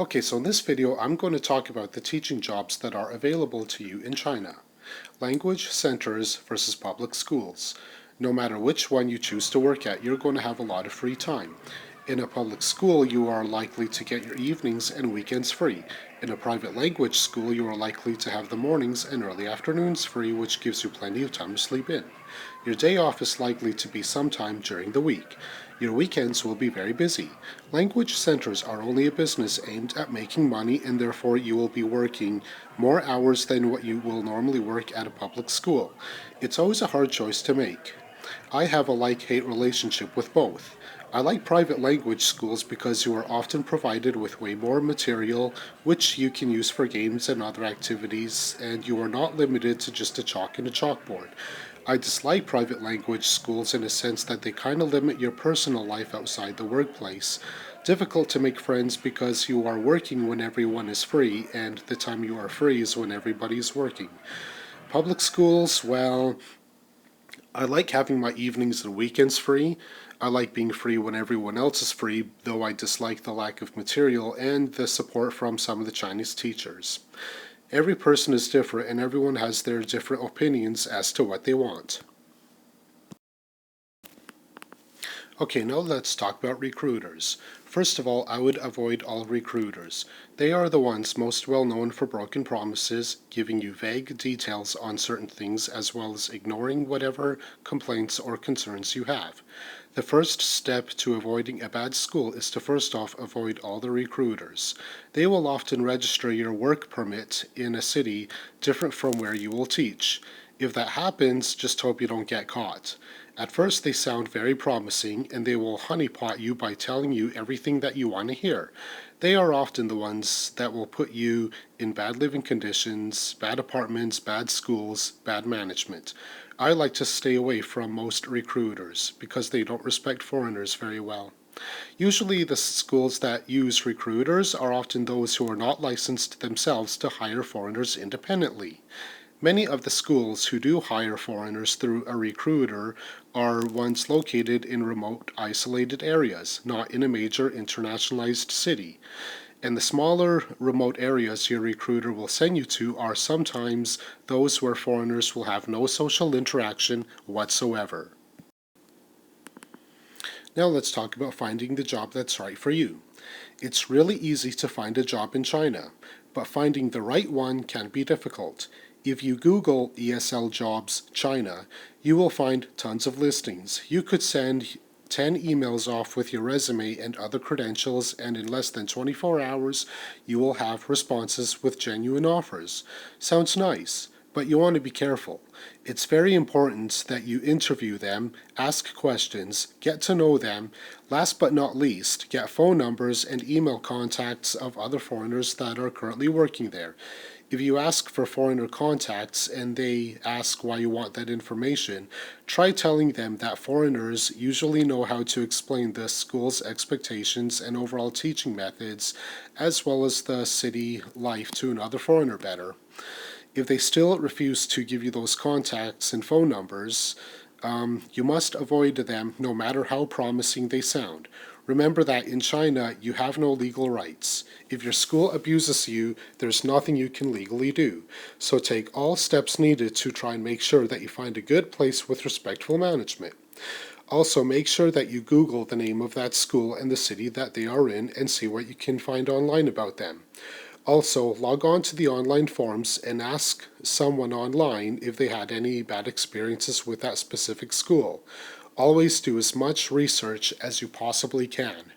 Okay, so in this video I'm going to talk about the teaching jobs that are available to you in China. Language centers versus public schools. No matter which one you choose to work at, you're going to have a lot of free time. In a public school, you are likely to get your evenings and weekends free. In a private language school, you are likely to have the mornings and early afternoons free, which gives you plenty of time to sleep in. Your day off is likely to be sometime during the week. Your weekends will be very busy. Language centers are only a business aimed at making money, and therefore you will be working more hours than what you will normally work at a public school. It's always a hard choice to make. I have a like-hate relationship with both. I like private language schools because you are often provided with way more material which you can use for games and other activities, and you are not limited to just a chalk and a chalkboard. I dislike private language schools in a sense that they kind of limit your personal life outside the workplace. Difficult to make friends because you are working when everyone is free, and the time you are free is when everybody is working. Public schools, well, I like having my evenings and weekends free. I like being free when everyone else is free, though I dislike the lack of material and the support from some of the Chinese teachers. Every person is different and everyone has their different opinions as to what they want. Okay, now let's talk about recruiters. First of all, I would avoid all recruiters. They are the ones most well known for broken promises, giving you vague details on certain things, as well as ignoring whatever complaints or concerns you have. The first step to avoiding a bad school is to first off avoid all the recruiters. They will often register your work permit in a city different from where you will teach. If that happens, just hope you don't get caught. At first they sound very promising, and they will honeypot you by telling you everything that you want to hear. They are often the ones that will put you in bad living conditions, bad apartments, bad schools, bad management. I like to stay away from most recruiters because they don't respect foreigners very well. Usually the schools that use recruiters are often those who are not licensed themselves to hire foreigners independently. Many of the schools who do hire foreigners through a recruiter are ones located in remote, isolated areas, not in a major internationalized city. And the smaller, remote areas your recruiter will send you to are sometimes those where foreigners will have no social interaction whatsoever. Now let's talk about finding the job that's right for you. It's really easy to find a job in China, but finding the right one can be difficult. If you Google ESL Jobs China, you will find tons of listings. You could send 10 emails off with your resume and other credentials, and in less than 24 hours, you will have responses with genuine offers. Sounds nice, but you want to be careful. It's very important that you interview them, ask questions, get to know them. Last but not least, get phone numbers and email contacts of other foreigners that are currently working there. If you ask for foreigner contacts and they ask why you want that information, try telling them that foreigners usually know how to explain the school's expectations and overall teaching methods, as well as the city life to another foreigner better. If they still refuse to give you those contacts and phone numbers, you must avoid them no matter how promising they sound. Remember that in China, you have no legal rights. If your school abuses you, there's nothing you can legally do. So take all steps needed to try and make sure that you find a good place with respectful management. Also, make sure that you Google the name of that school and the city that they are in and see what you can find online about them. Also, log on to the online forums and ask someone online if they had any bad experiences with that specific school. Always do as much research as you possibly can.